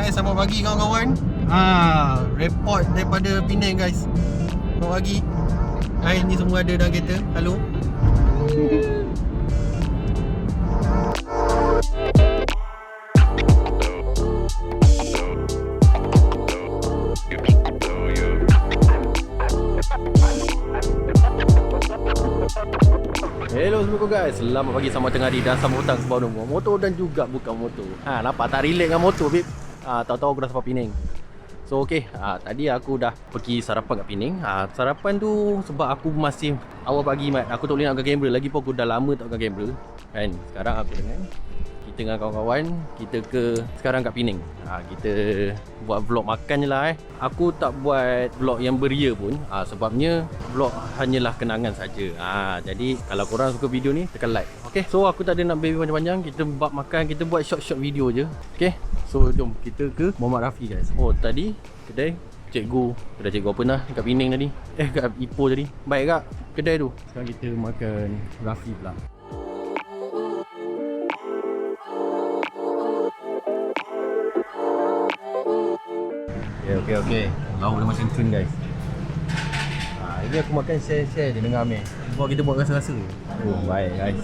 Selamat pagi kawan-kawan. Report daripada Penang guys. Selamat pagi. Hai, ni semua ada dalam kereta. Halo. Hello semua guys, selamat pagi, selamat tengah hari dan selamat datang sebuah motor dan juga bukan motor. Nampak tak relate dengan motor babe? Tahu-tahu aku dah sampai Penang. So okay, tadi aku dah pergi sarapan kat Penang. Sarapan tu sebab aku masih awal pagi mat. Aku tak boleh nak pegang kamera lagi pun, aku dah lama tak pegang kamera. Kan, sekarang aku dengan kawan-kawan kita sekarang kat Penang. Kita buat vlog makan je lah Aku tak buat vlog yang beria pun, sebabnya vlog hanyalah kenangan saja. Jadi kalau korang suka video ni, tekan like. Okay, so aku tak ada nak baby panjang-panjang. Kita buat makan, kita buat short video je. Okay, so jom kita ke Muhammad Rafi guys. Tadi kedai cikgu apa nah kat Penang tadi, kat Ipoh tadi. Baik kak kedai tu. Sekarang kita makan Rafi pula. Okay. Lauk dia macam cun guys. Ini aku makan share-share je dengan Amir. Sebab kita buat rasa-rasa. Baik guys.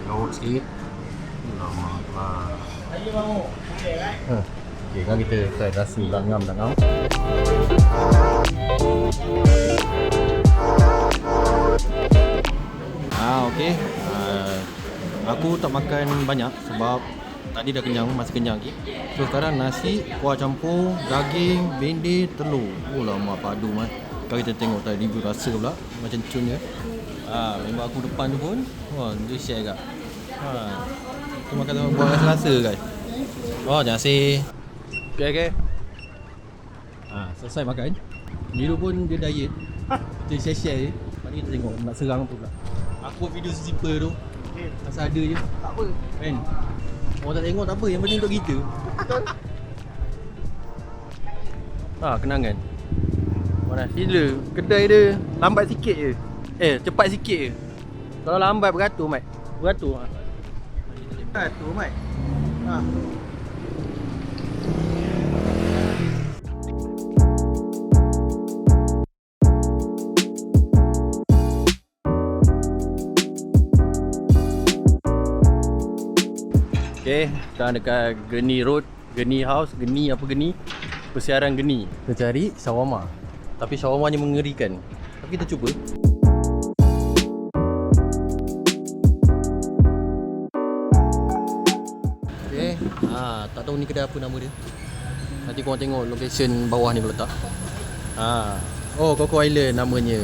Lauk sikit. Okay, kan kita try rasa langam. Okay. Aku tak makan banyak sebab tadi dah kenyang, masih kenyang lagi. So sekarang nasi, kuah campur, daging, bendir, telur. Lama padu mat. Kalau kita tengok tadi review rasa pula macam cun je. Memang aku depan tu pun dia share agak. Kita makan sama buat rasa-rasa guys. Terima kasih. Okay. Selesai makan. Niru pun dia diet. Kita share je. Lepas ni kita tengok nak serang tu pula. Aku buat video simple tu. Asal ada je. Tak apa kan. Orang tak tengok tak apa, yang penting untuk kita. Betul. Kenangan. Mana sila kedai dia lambat sikit je. Cepat sikit je. Kalau lambat beratur mat. Beratur mat. Okay, sekarang dekat Geni Road, Geni House, Geni Persiaran Geni. Kita cari shawarma. Tapi shawarmanya mengerikan. Tapi kita cuba. Okay, tak tahu ni kedai apa nama dia. Nanti korang tengok location bawah ni letak. Coco Island namanya.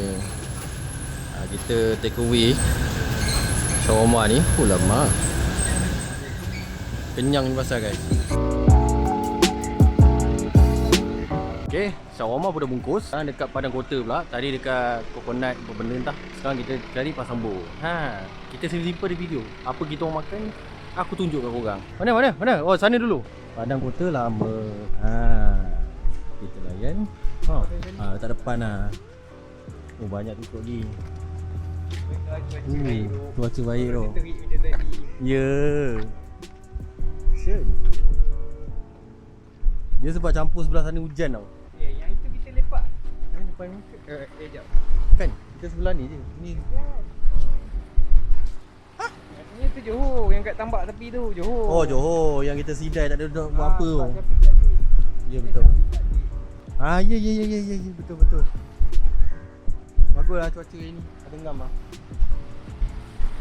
Kita take away shawarma ni. Lama. Kenyang ni pasal guys. Okay, shawarma pun dah bungkus. Sekarang dekat Padang Kota pula. Tadi dekat Coconut apa benda entah. Sekarang kita cari Pasambur. Kita simple di video. Apa kita orang makan, aku tunjuk kat korang. Mana? Sana dulu. Padang Kota lama. Kita layan. Letak depan lah. Banyak tutup lagi. Cuaca baik tu. Ya. Dia sebab campur sebelah sana hujan tau. Yang itu kita lepak. Yang depan ni? Jap. Kan? Kita sebelah ni je. Ni. Yang itu Johor, yang kat tambak tepi tu, Johor. Johor. Yang kita sidai tak ada duduk buat apa tu. Ya betul. Ya betul. Baguslah cuaca ni. Ada ngam lah.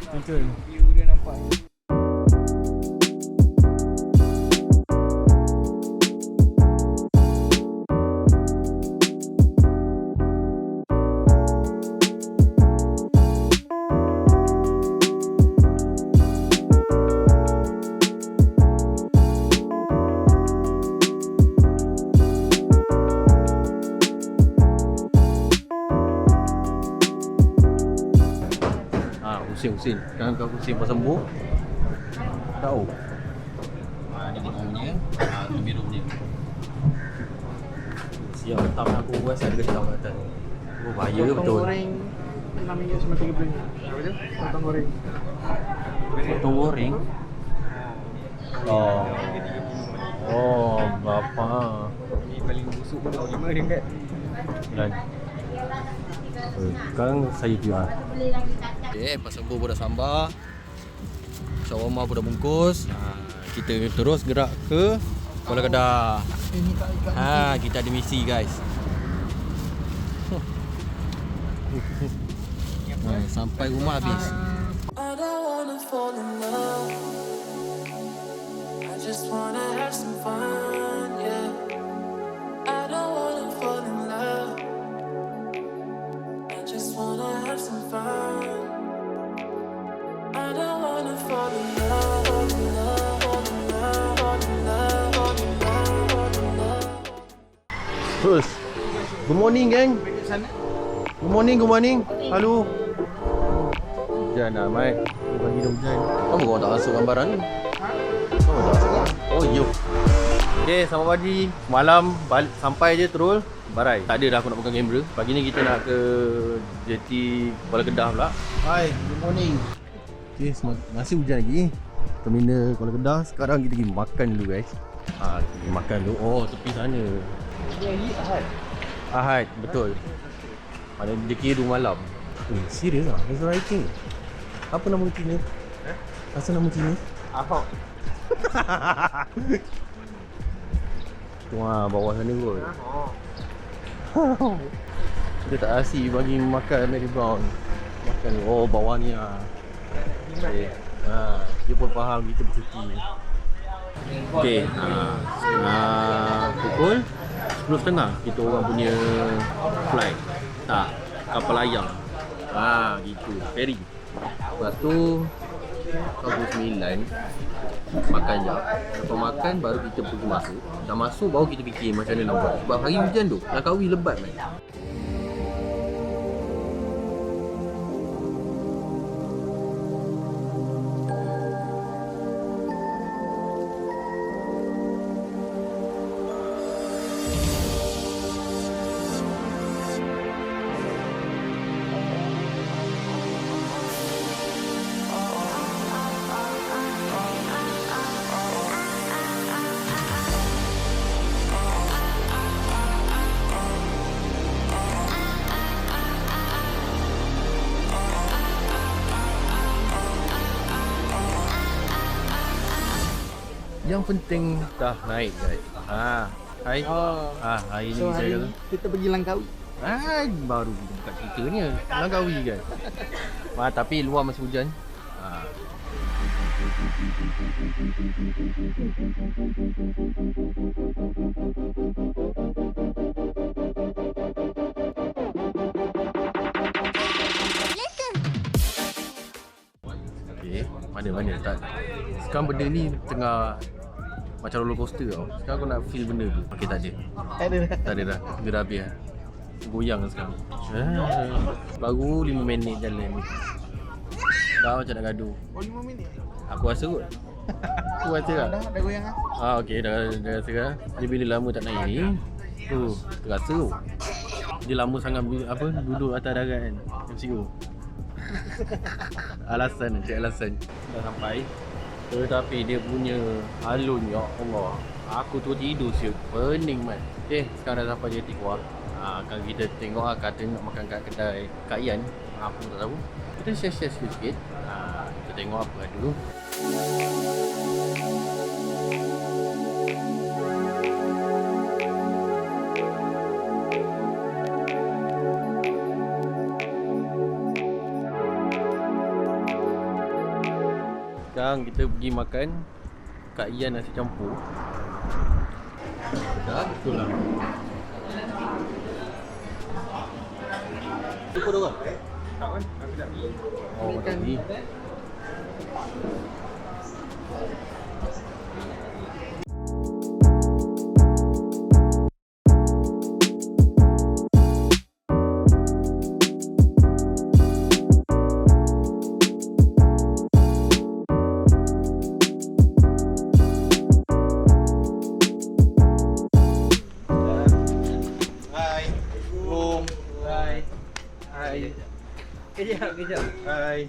Betul. View dia nampak. Husin. Sekarang kau Husin Pasambur. Tahu. Ni tengoknya. Biru punya. Siap letak aku rasa ada getah kat atas. Bahaya betul. Potong goreng RM6.30. Apa tu? Potong goreng. Potong goreng. Oh. Oh, berapa? Ni paling busuk pun RM5 Dan sekarang saya jual. Okay, pasal pun dah sambar. Shawarma pun dah bungkus. Kita terus gerak ke Kuala Kedah. Kita ada misi guys. Sampai rumah habis. I don't wanna fall in love. I just wanna have some fun, yeah. I don't wanna fall in love. I just wanna have some fun. I don't wanna fall in love, fall in love, fall in love, fall in love, fall in love, fall in love. Terus. Good morning gang. Good morning. Halo. Hujan lah Mike. Bagi dia hujan. Kamu kau tak masuk gambaran ni? Kamu tak masuk? Oh yo. Okay, selamat pagi. Malam balik, sampai je terus Barai. Tak ada dah aku nak pegang kamera. Pagi ni kita nak ke jeti Kuala Kedah pula. Hai, good morning. Okay, masih hujan lagi. Terminal Kuala Kedah. Sekarang kita pergi makan dulu guys. Pergi makan dulu. Oh, tepi sana. Hari Ahad, betul. Mana dia kira 2 malam. Serius lah? That's writing. Apa nama Cina? Asal nama Cina? Ahok. Tu bawah sana kot. Dia tak asyik bagi makan Mary Brown. Makan bawah ni lah. Okay. Dia pun faham kita bercuti. Okay. Pukul 10.30 kita orang punya flight. Tak, kapal layang. Gitu, ferry. Lepas tu pukul 9 makan je. Lepas makan baru kita pergi masuk. Dah masuk baru kita fikir macam mana nak buat. Sebab hari hujan tu, Langkawi lebat man. Yang penting dah naik guys. Hai. Hari ni saya kata kita pergi Langkawi. baru kita buka cerita ni Langkawi guys. Tapi luar masih hujan. Okay, mana tak. Sekarang benda ni tengah macam roller coaster tau. Sekarang aku nak feel benda tu. Okay, tak ada. Tak ada dah. Dia dah habis dah. Goyang sekarang. Baru 5 minit jalan ni. Dah macam nak gaduh. 5 minit? Aku rasa kot. Aku rasa lah. Dah goyang lah? Okay, dah rasa lah. Dia bila lama tak naik ni, terasa tu. Dia lama sangat duduk atas darat kan, MCO. Alasan. Dah sampai. Tetapi dia punya alun, ya Allah. Aku tu tidur siut, pening man. Okay, sekarang dah sampai jeti Kuah. Kalau kita tengok kata nak makan kat kedai Kak Ian, aku tak tahu. Kita share sikit. Kita tengok apa dulu. Sekarang kita pergi makan Kak Ian nasi campur. Betul lah. Itu kau orang? Tak kan? Aku tak pergi. Tak pergi. Kejap. Hai.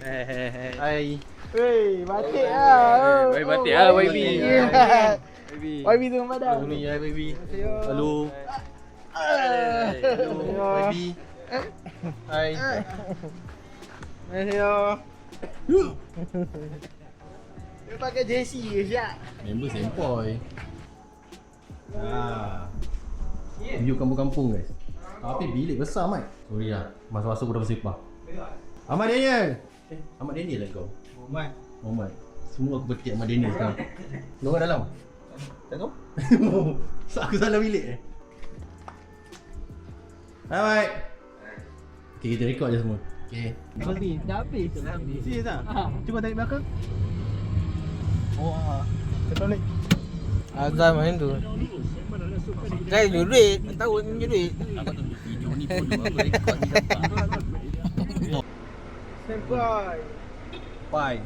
Hai. Wey, batik lah. Baik batik lah YB. YB tu padang. Hai baby. Halo. Halo. Baby. Hai. Hello. Dia pakai jersey ke Syak? Member sempoi. View kampung-kampung guys. Tapi bilik besar Mat. Sorry lah. Masa-masa aku dah bersepah. Ahmad Daniel. Ahmad Daniel lah kau. Muhammad. Semua aku petik Ahmad Daniel sekarang. Diorang dalam? Tak tahu. Aku salah bilik Hai Mat. Okay, kita record je semua. Okay. Dah habis. Serius tak? Cuba tarik belakang. Azam macam tu. Saya duit, tahu ni duit. Video ni pun aku record ni nampak. Sampai. Pai.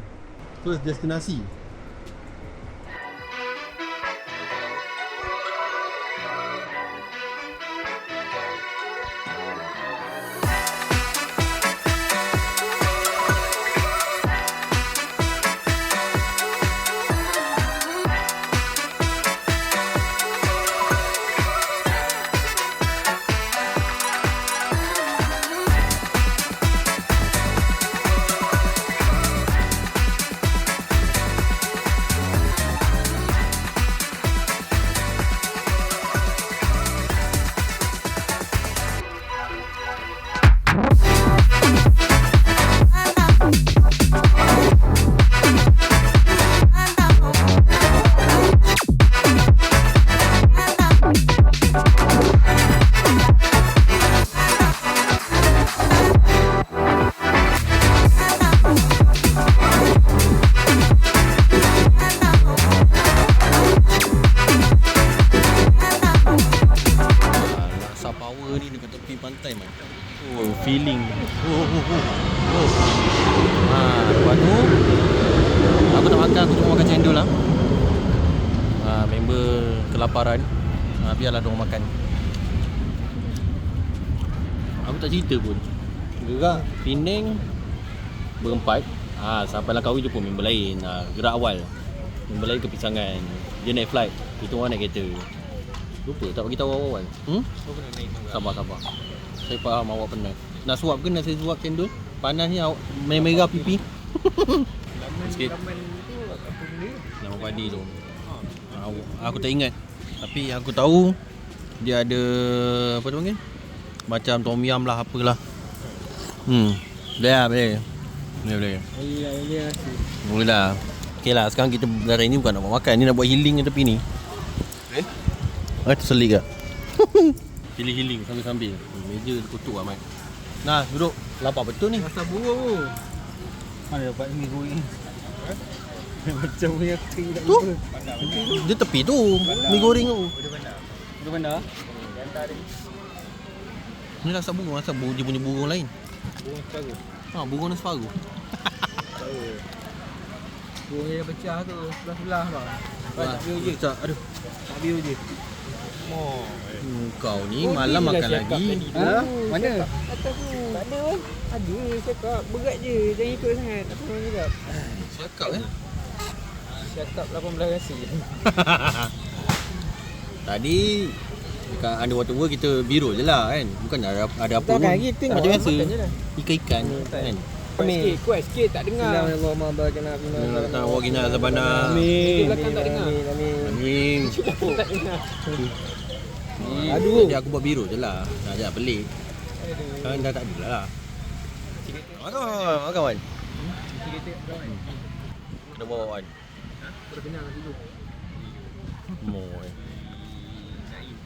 First destinasi. Feeling. Lepas tu aku tak makan, aku cuma makan cendol lah. Member kelaparan. Biarlah diorang makan. Aku tak cerita pun. Gerak Penang berempat. Sampailah kahwin jumpa member lain. Gerak awal. Member lain kepisangan. Dia naik flight. Kita orang naik kereta. Lupa tak bagi tahu awal. Sabar. Saya faham awak penat. Nak suap ke? Nak saya suap cendol? Panas ni awak merah pipi. Sikit. Nama padi tu. Aku tak ingat. Tapi aku tahu dia ada apa tu panggil? Macam tom yum lah apalah. Boleh. Boleh lah. Okey lah, sekarang kita hari ni bukan nak buat makan. Ni nak buat healing kat tepi ni. Terselik tak? Pilih healing sambil-sambil. Meja kutuk lah Mat. Nah, duduk. Lapar betul ni. Rasa buruk. Mana dapat mi goreng? Macam punya tree tak Tu. Dia tepi tu. Mi goreng tu. Udah bandar? Ni rasa burung. Rasa dia punya burung lain. Burung separuh. Burung dan separuh. Burung yang pecah tu sebelah-sebelah bang. Tak biu je. Aduh. Tak biu je. Kau ni malam makan lagi. Mana? Atas tu. Tak ada pun. Ada cakap. Berat je. Jangan ikut sangat. Apa orang cakap? Cakap Cakap 18 rasa. Tadi dekat underwater world kita biro je lah kan. Bukan ada apa pun. Takkan lagi tengok. Macam biasa. Makan je lah. Ikan-ikan kan. Kuat sikit tak dengar. Tak wagina sabana. Di belakang tak dengar. Amin. Tak dengar. Aduh. Jadi aku buat biro je lah. Nak pelik. Sekarang dah tak ada lah. Makan Wan. Kena bawa Wan. Dah kenyang dulu. Moy.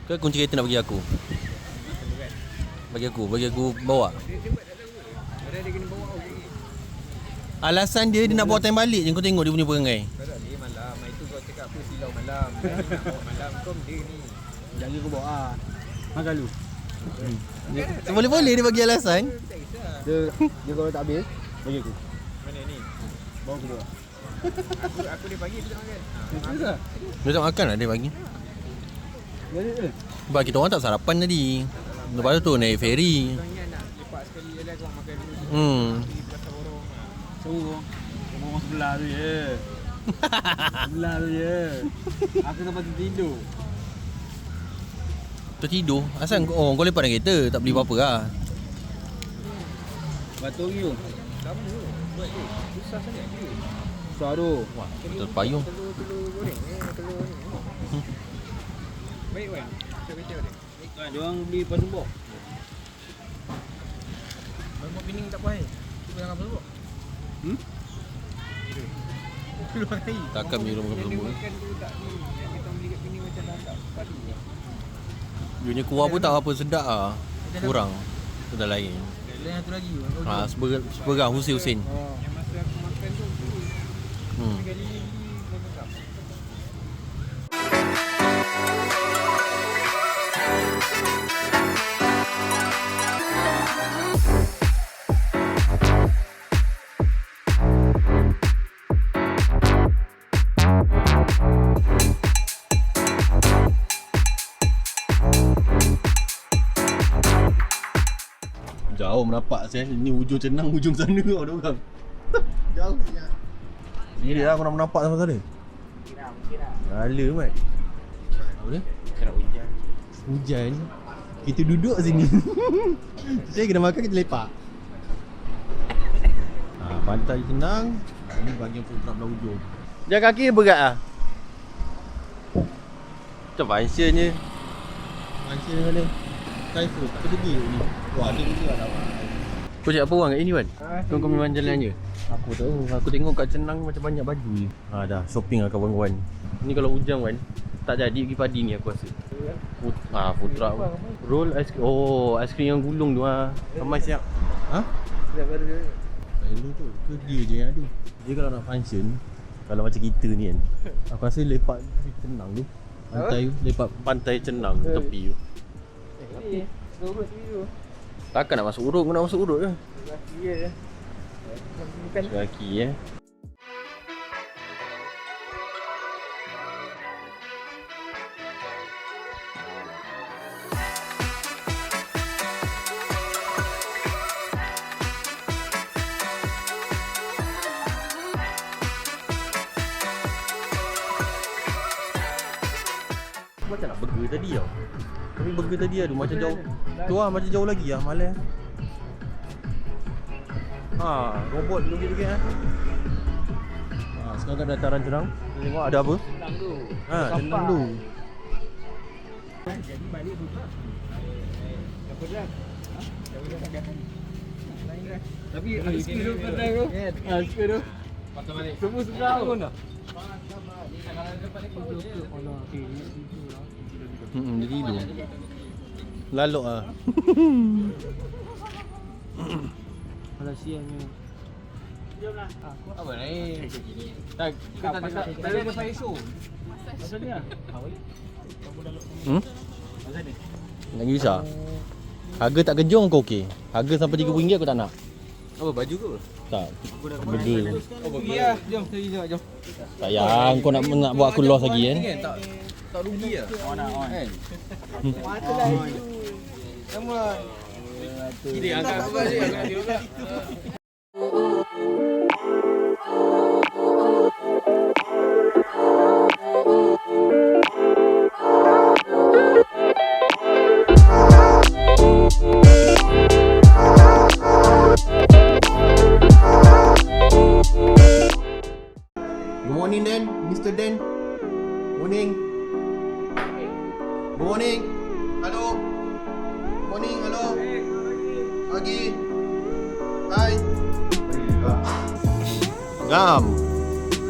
Ke kunci kereta nak bagi aku? Bagi aku bawa. Ada dia kena bawa aku. Alasan dia nak bawa time balik je, kau tengok dia punya perangai. Tak dia malam. Itu kau cakap apa silau malam. Nak bawa malam kau dia ni. Jaga kau bawa. Makan lu. Boleh-boleh dia bagi alasan. Dia kalau tak habis, bagi aku. Mana ni? Bawa aku bawa. Aku dia bagi dia makan. Serius tak? Dia tak makan lah dia bagi. Jadi ke? Sebab kita orang tak sarapan tadi. Lepas tu naik ferry. Kau ingat nak lepak sekali je lah kau makan dulu. Hmm. Pergi pasar borong. Suruh orang sebelah tu je. Sebelah tu je. Aku sampai tidur. Tertidur? Asal kau lepak dalam kereta? Tak beli apa-apa lah. Batu you. Kamu buat je. Susah sangat je. Susah tu. Wah, terpayung. Telur goreng telur ni. Baik Wan. Kita kacau dia. Kan dia orang beli pada bok. Lemak pining tak puas. Cuba jangan peluk. Keluar air. Takkan minum Yang dia kelembut. makan tu tak ni. Yang kita beli kat pining macam dah tak padu. Dia punya kuah pun tak apa sedap lah. Kurang. Itu dah lain. Dan yang tu lagi. Seberang Husin. Yang masa aku makan tu. Sekali ni lengkap. Jauh menapak saya. Ini hujung cenang, hujung sana kau ada orang. Jauh sangat. Ni dia aku nak menampak sama sana. Mungkin lah. Gala mat. Apa dia? Kena hujan. Hujan. Kita duduk sini. Saya kena makan, kita lepak. Pantai Cenang. Ini bahagian food truck belah hujung. Jalan kaki berat lah. Macam function je. Function mana? Typhoon, tak pergi ni. Wah, ada juga lah. Kau cakap apa orang kat sini Wan? Kau memang jalan je? Aku tahu. Aku tengok kat Cenang macam banyak baju je. Dah shopping lah kawan-kawan. Ni kalau hujan Wan, tak jadi pergi padi ni aku rasa. Food truck. Roll ice cream. Oh, ice cream yang gulung tu ah. Ramai siap. Sekejap baru dia. Lu tu ke dia je yang ada. Dia kalau nak function, kalau macam kita ni kan, aku rasa lepak di Cenang tu. Pantai tu, lepak pantai Cenang tepi tu. Ni, urut tu. Takkan nak masuk urut, kau nak masuk urut ke? Laki je. Bukan Kaki macam nak burger tadi tau. Tapi burger tadi ada macam jauh. Tu lah macam jauh lagi lah, malas. Robot joget-joget lah. Sekarang kat dataran Cenang. Kita tengok ada apa? Cenang tu. Cenang tu. Jadi balik buka. Apa dah? Dah boleh tak kan? Lain dah. Tapi ada skill tu pandai tu. Skill tu. Patut balik. Semua sudah pun dah. Kalau ada balik pun okey. Dia tidur. Lalok lah. Kalau siangnya. Jomlah. Apa ni? Tak ada fire show. Macam ni ah. Macam ni. Lagi bisa. Harga tak kejong kau okey. Harga sampai RM30 aku tak nak. Apa baju ke? Tak. Burger. Okey ah. Jom, jom. Sayang kau nak buat aku loss lagi kan? Tak rugi lah. On kan? Mata lah itu. Kamu lah. Kira angkat aku balik. Good morning Dan, Mr. Dan. Morning. Good morning. Hello. Morning, hello. Pagi. Hai. Gam.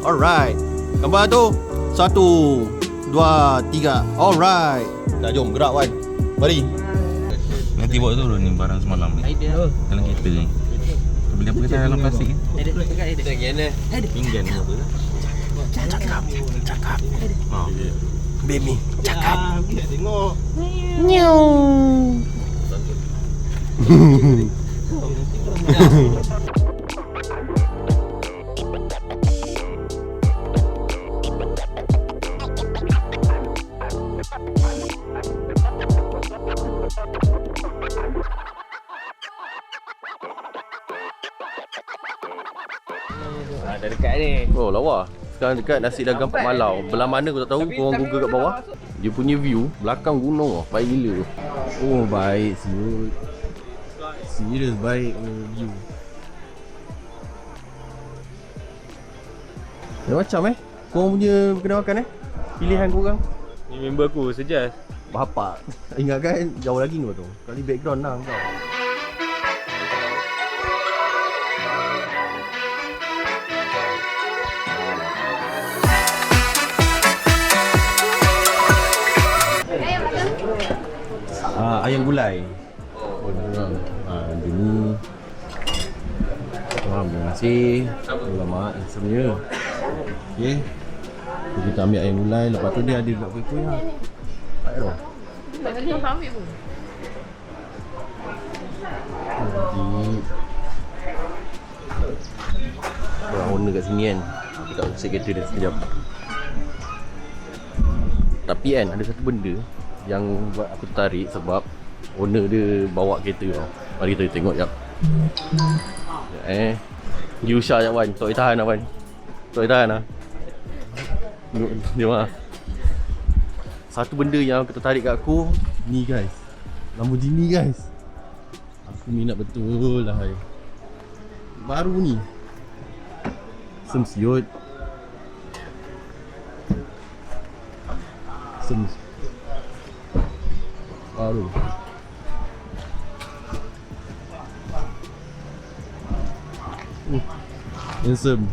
Alright. Gambar tu 1, 2, 3. Alright. Dah jom gerak Wan. Mari. Nanti bawa turun ni barang semalam ni dalam kereta ni. Beli apa kita dalam plastik ni? Pinggan ni apa? Cakap. Baby. Cakap. Tengok. Dah dekat ni. Oh lawa. Sekarang dekat nasi dagang Pak Malau. Belah mana aku tak tahu, korang Google kat bawah. Dia punya view belakang gunung baik gila. Oh baik siut. Serius baik view. Macam korang punya kena makan pilihan korang. Ni member aku, Sejas. Bapak. Ingat kan jauh lagi ni tu. Kali background lah kau. Ayam gulai. Oh, dia ni. Terima kasih. Alamak, handsome-nya. Okey. Kita ambil ayam gulai, lepas tu dia ada dekat kuih-kuih lah. Tak ada. Tak boleh ambil pun. Orang owner kat sini kan. Aku tak usik kereta dia sekejap. Tapi kan ada satu benda yang buat aku tertarik sebab owner dia bawa kereta tau. Mari kita tengok jap. Yusha jap Wan. Tak boleh tahan lah Wan. Tak boleh tahan lah. Dia mah. Satu benda yang tertarik kat aku ni guys. Lamborghini guys. Aku minat betul lah hai. Baru ni. Semsiut. Baru. Handsome.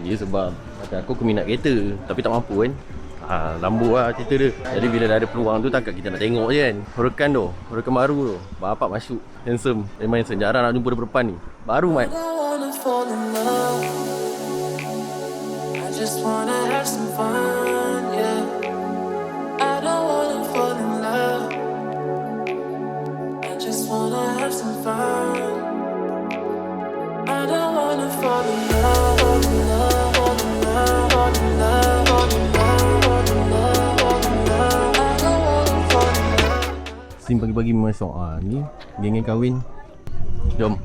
Dia sebab kata aku minat kereta tapi tak mampu kan. Lambu lah cerita dia. Jadi bila dah ada peluang tu takkan kita nak tengok je kan. Huracan baru tu. Bapak masuk. Handsome. Memang handsome. Jarang nak jumpa dia depan ni. Baru mat. I wanna fall in love. I just wanna have some fun, yeah. I don't wanna fall in love. I just wanna have some fun. I don't wanna fall in love, fall in love, fall in love, fall in love, fall in love, fall in love, fall in love. I don't wanna fall in love. Sim pagi-pagi masuk. Ni geng-geng kahwin. Jom.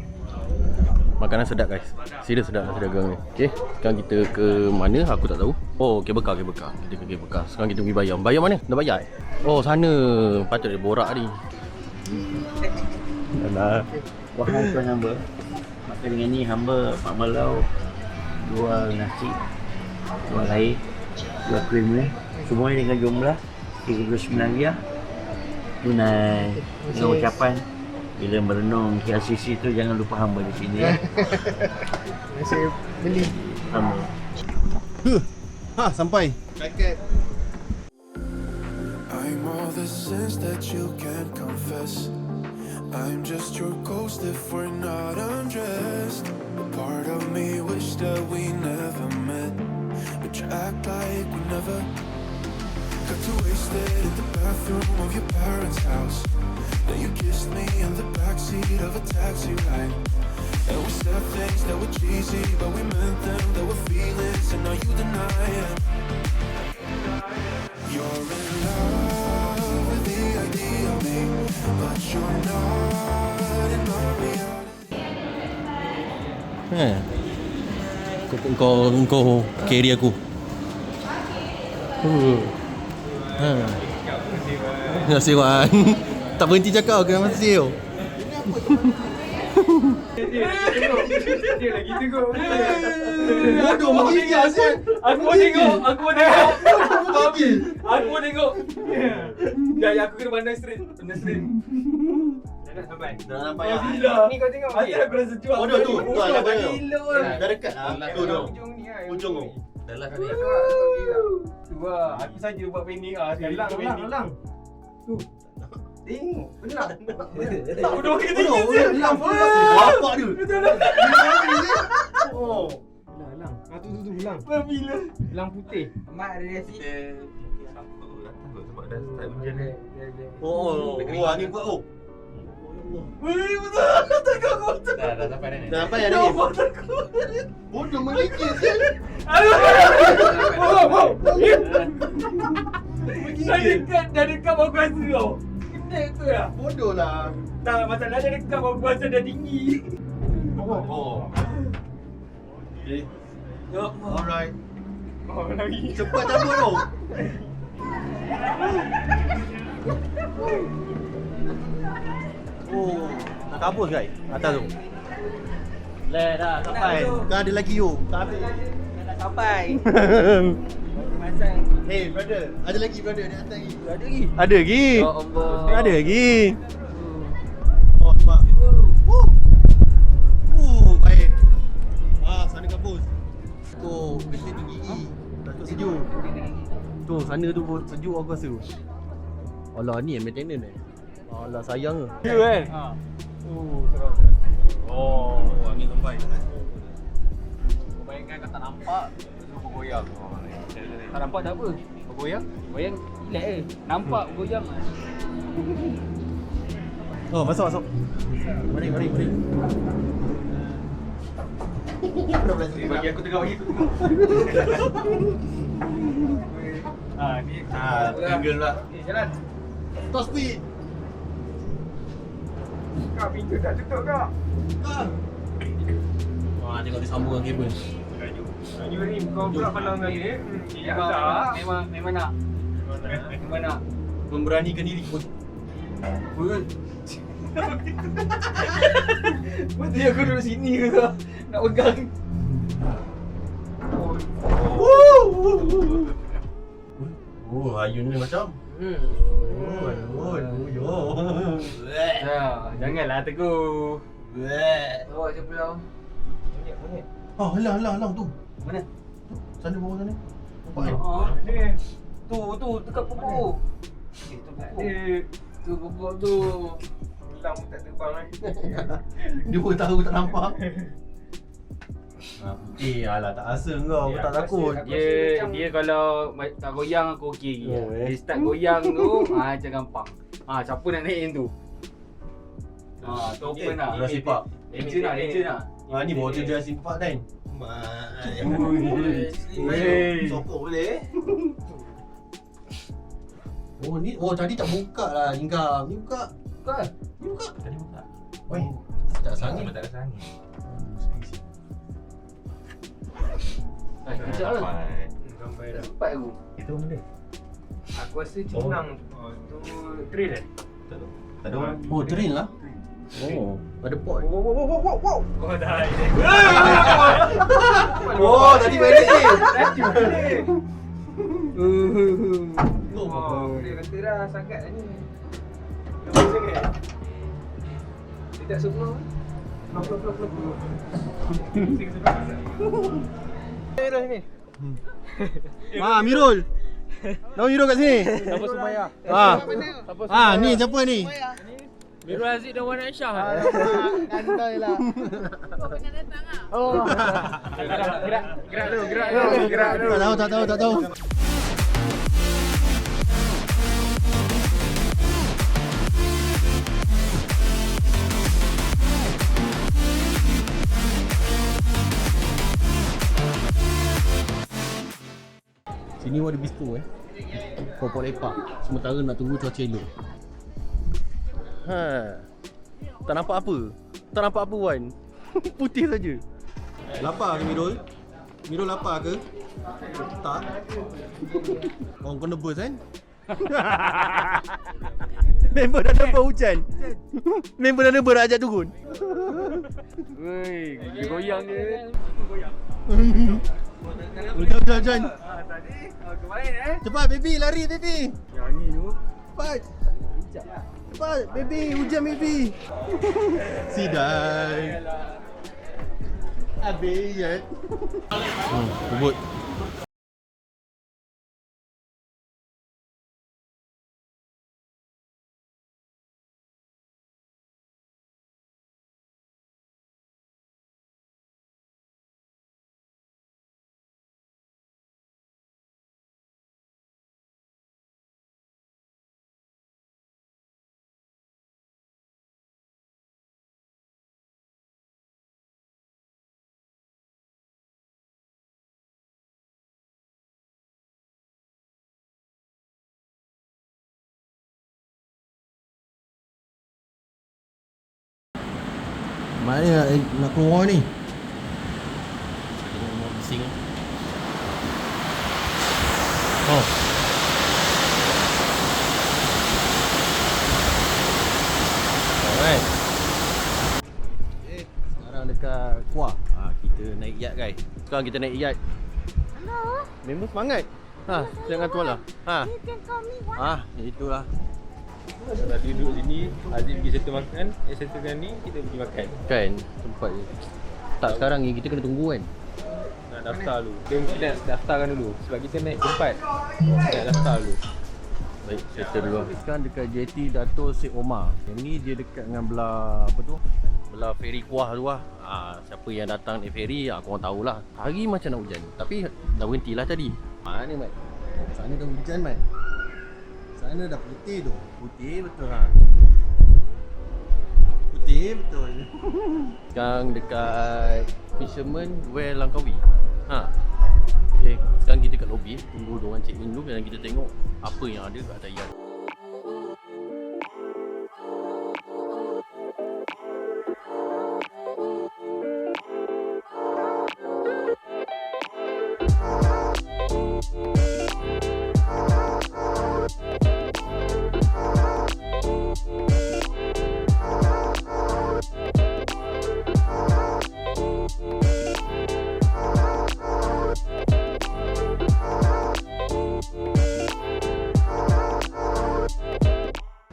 Makanan sedap guys. Serius sedap nasi dagang ni. Okey, sekarang kita ke mana aku tak tahu. Oh, kabel car. Kita ke kabel car. Sekarang kita pergi bayar. Bayar mana? Dah bayar Oh, sana. Patut dia borak ni. Alah. Wahai tuan hamba, maka dengan ni hamba Pak Malau jual nasi, jual air, jual krim ni, semuanya dengan jumlah RM39 tunai dengan ucapan bila merenung KLCC tu jangan lupa hamba di sini ya. Saya beli. Hamba. Sampai. I'm all the sins that you can't confess. I'm just your ghost if we're not undressed. A part of me wish that we never met, but you act like we never. Got too wasted in the bathroom of your parents' house. Then you kissed me in the backseat of a taxi ride. And we said things that were cheesy, but we meant them. There were feelings, and now you deny it. You're in love with the idea of me, but you're not in my reality. Kau carry aku. Terima kasih Wan. Tak berhenti cakap ke masih tau. Dia lagi tengok. Bodoh makin asyik. Aku mau tengok. Ya, aku kena pandang straight. Dah sampai. Ni kau tengok. Asal aku rasa cuak. Bodoh tu. Tu lah Gila. dah dekat lah. Tu. Ujung tu. Dah lah Tu lah. Aku saja buat pendek ah. Sekali Ulang. Tu. Tengok. Benar. Tak bodoh ke tinggi. Hilang pun. Bapak dia. Oh. Ulang. Tu ulang. Bila? Ulang putih. Mak ada nasi. Sebab dah start hujan ni. Oh, angin kuat oh. Weh, betul. Dah sampai dah ni. Dah sampai dah ni. Bodoh mengikir sial. Dah dekat bau kuasa tau. Kita tu lah. Bodoh lah. Tak, masalah dah dekat bau kuasa dah tinggi. Oh. Alright. Oh, lagi. Cepat cabut tu. Oh, nak kabur guys. Atas tu. Le dah sampai. Kan ada lagi you. Tak habis. Dah sampai. Hey brother, ada lagi brother di atas lagi. Ada lagi. Ada lagi. Ya Allah. Ada lagi. Oh, nampak. Baik. Sana kampus. Oh, kereta tinggi. Tak tahu sejuk. Tu, sana tu sejuk aku rasa. Alah, ni yang maintenance eh. Alah, sayang ke. You kan? Seram. Oh, angin sampai. Bayangkan kau tak nampak, tu bergoyang. Tak nampak tak apa. Bergoyang? Goyang relax je. Nampak bergoyang. Oh, masuk. Mari. Bagi aku tengok lagi. Ni. Tinggal lah. Jalan. Top speed. Kau pintu tak tutup kau. Wah, tengok dia sambung dengan kabel. You ni kau pula pandang dengan ni. Memang nak. Memang nak. Memberanikan diri pun. Mesti aku duduk sini ke kau? Nak pegang. Oh, ayun ni macam. Janganlah tegur. Bawa je pulau. Monyet. Oh, halang tu. Mana? Sana bawah sana. Nampak kan? Ni. Tu dekat pokok. Tu pokok tu. Hilang pun tak terbang Dia pun tahu tak nampak. Alah tak rasa kau, aku tak takut. Dia kalau tak goyang aku okey lagi. Dia start goyang tu, macam gampang. Siapa nak naik yang tu? Tu open lah. Dah sipak. Legend lah. Ni bawa tu dia simpak kan. Sokong boleh. Oh tadi tak buka lah Ingkam. Ni buka. Ni buka. Tadi buka. Oi, tak sangit. Tak rasa angin. Kejap lah. Sampai dah. Cepat aku. Itu benda. Aku rasa cenang tu trail Tak ada orang. Oh, train lah. Oh, ada pot. Wow. Oh dah. Oh, tadi main ni. Oh, dia kata dah sangat ni. Macam ni. Dia tak semua. Peluk. Mirul sini. Mirul. Nama Mirul kat sini. Siapa Sumaya? Ni siapa ni? Mirul Aziz dan Wan Aisyah. Kandai lah. Kau pernah datang ah? Oh. Gerak dulu. Tak tahu. Sini ada bistro Popok lepak. Sementara nak tunggu cuaca elok. Tak nampak apa Wan. Putih saja. Lapar ke Mirul? Mirul lapar ke? Tak. Orang kena bus kan? Member dah nampak hujan. Member dah nampak ajak turun. Woi, dia goyang je. Hujan. Tadi kemarin Cepat baby, lari baby. Yang ni tu. Cepat. Baby, hujan baby. Sidai. Habis ya. Kubut. Mana nak keluar ni? Bising. Oh. Alright. Okay, sekarang dekat Kuah. Kita naik yacht guys. Sekarang kita naik yacht. Hello. Member semangat. Jangan tuan lah. You can call me what? Itulah. Kalau duduk sini, Aziz pergi settle makan, settle dengan ni, kita pergi makan. Kan, tempat je. Tak sekarang ni kita kena tunggu kan. Nak daftar dulu. Kita nak daftarkan dulu sebab kita naik tempat. Nak daftar dulu. Baik, settle dulu. Sekarang dekat JT Dato' Syed Omar. Yang ni dia dekat dengan belah apa tu? Belah feri Kuah tu lah. Siapa yang datang naik feri, korang tahulah. Hari macam nak hujan. Tapi dah berhenti lah tadi. Mana Mat? Sana dah hujan Mat. Sana dah putih tu. Putih betul ha. Putih betul. Sekarang dekat Fisherman Well Langkawi. Okay, sekarang kita kat lobby. Tunggu diorang check in dulu dan kita tengok apa yang ada kat atas yacht.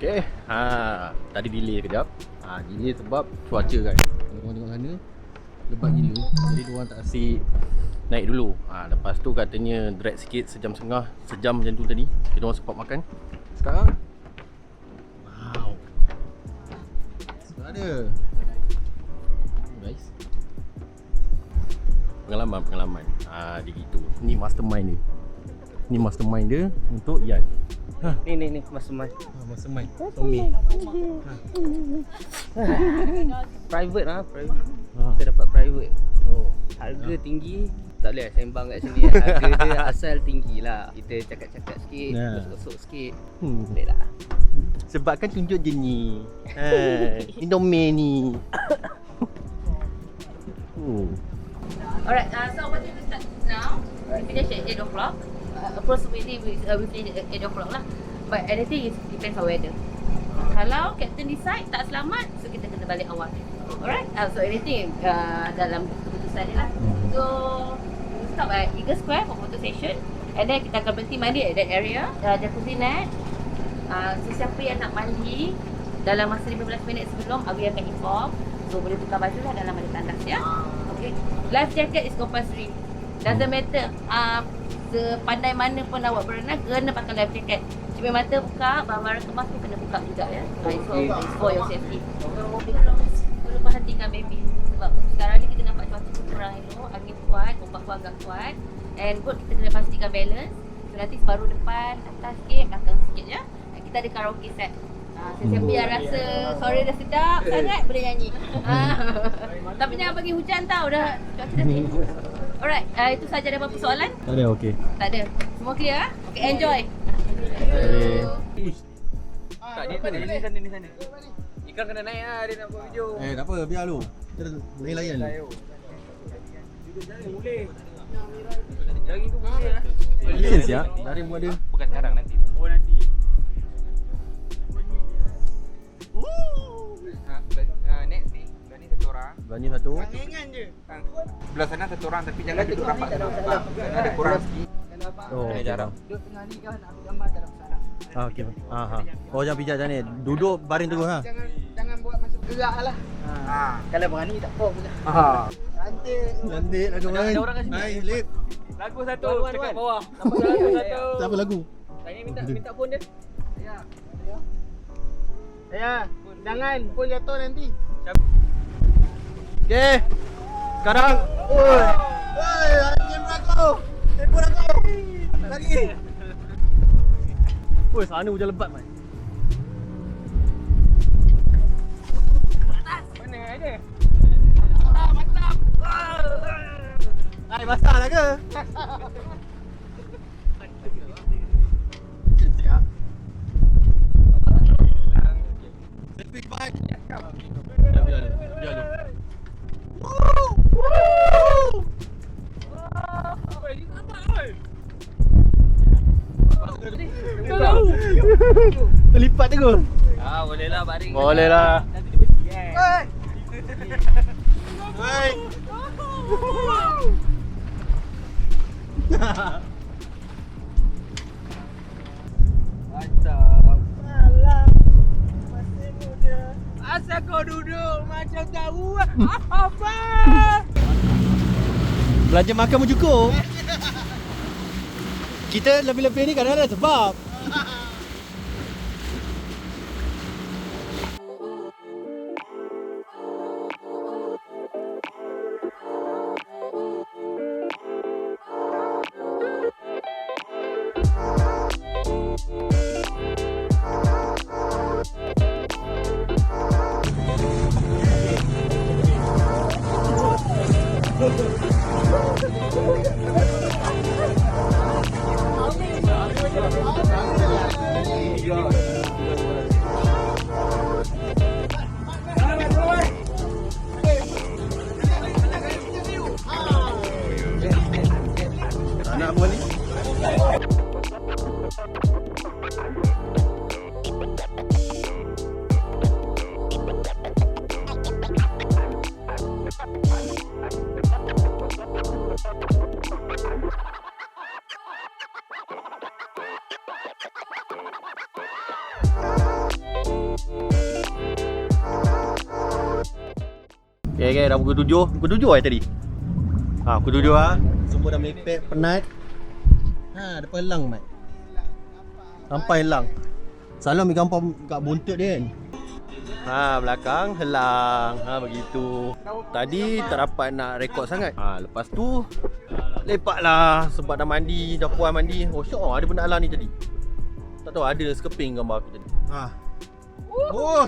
Okay, tadi delay sekejap. Delay sebab cuaca kan. Kalau korang tengok sana, lebat gila. Jadi diorang tak asyik naik dulu. Lepas tu katanya drag sikit sejam setengah, sejam macam tu tadi. Kita orang sempat makan. Sekarang wow. Sudah ada. Guys. Pengalaman. Dia gitu. Ni mastermind dia. Ni mastermind dia untuk yacht. Ni mastermind. Mastermind. Tommy. Private private. Kita dapat private. Harga tinggi. Tak boleh sembang kat sini. Harga dia asal tinggi lah. Kita cakap-cakap sikit, gosok-gosok sikit. Boleh lah. Sebab kan tunjuk je ni. Indomie ni. Alright, so what we start now? We finish at 8 o'clock. Approximately we finish at 8 o'clock lah. But anything is depends on weather. Kalau captain decide tak selamat, so kita kena balik awal. Alright, so anything dalam keputusan ni lah. So we stop at Eagle Square for photo session. And then kita akan berhenti mandi at that area. Jacuzzi net. So siapa yang nak mandi dalam masa 15 minit sebelum, Abi akan inform. So boleh tukar baju lah dalam ada tandas ya. Okay. Life jacket is compulsory. Doesn't matter sepandai mana pun awak berenang, kena pakai life jacket. Cermin mata buka, barang-barang kemas tu kena buka juga ya. It's for your safety. Perlu perhatikan baby. Sebab sekarang ni kita nampak cuaca kurang angin kuat, ombak pun agak kuat. And boat kita kena pastikan balance. So nanti separuh depan, atas sikit, belakang sikit ya. Kita ada karaoke set. Sesiapa yang rasa suara dah sedap sangat boleh nyanyi. Tapi jangan bagi hujan tau, dah cuaca dah change. Alright, itu saja. Ada apa-apa soalan? Tak ada, okey. Tak ada. Semua clear? Okay, enjoy. Tak, dia sana. Ikan kena naik lah, dia nak buat video. Tak apa, biar lu. Kita layan lu. Boleh. Jari tu boleh lah. License ya? Dari buat dia. Bukan sekarang, nanti. Oh, nanti. Next ni, sebelah ni satu orang. Sebelah ni satu. Sebelah sana satu orang tapi jangan duduk rapat sebab sana ada kurang sikit. Kena jarang. Duduk tengah ni kan, nak ambil gambar dalam sana. Okey. Oh, jangan pijak macam ni. Duduk baring terus ha. Jangan buat masuk gerak lah. Kalau berani tak apa pula. Cantik lagu main. Ada orang kat sini. Naik lip. Lagu satu dekat bawah. Nombor lagu satu. Siapa lagu? Tanya minta phone dia. Ya, jangan pun jatuh nanti. Okey. Sekarang. Oi, anjing aku. Telefon aku. Lagi. Oi, sana hujan lebat mai. Mana ada? Mantap. Hai, basah lah ke? Siap. Selfie bike. Biar lu. Woo! lipat terus. Boleh lah baring. Boleh lah. Nanti dia pergi kan. Hai. Mantap. Alah. Masih muda. Asal kau duduk macam tahu apa? Belanja makan pun cukup. Kita lebih-lebih ni kadang-kadang ada sebab. Anak boleh. Okay, dah pukul 7. Pukul 7 tadi. Pukul 7 semua dah mepek, penat. Depan helang mat. Sampai helang. Selalu ambil gambar kat bontot dia kan. Belakang helang. Begitu. Tadi tak dapat nak rekod sangat. Lepas tu lepaklah sebab dah mandi, dah puas mandi. Oh syok ada benda alam ni tadi. Tak tahu ada sekeping gambar aku tadi.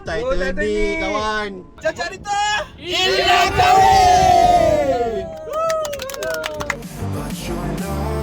Titanic kawan. Caca Rita. Indah kahwin. But you know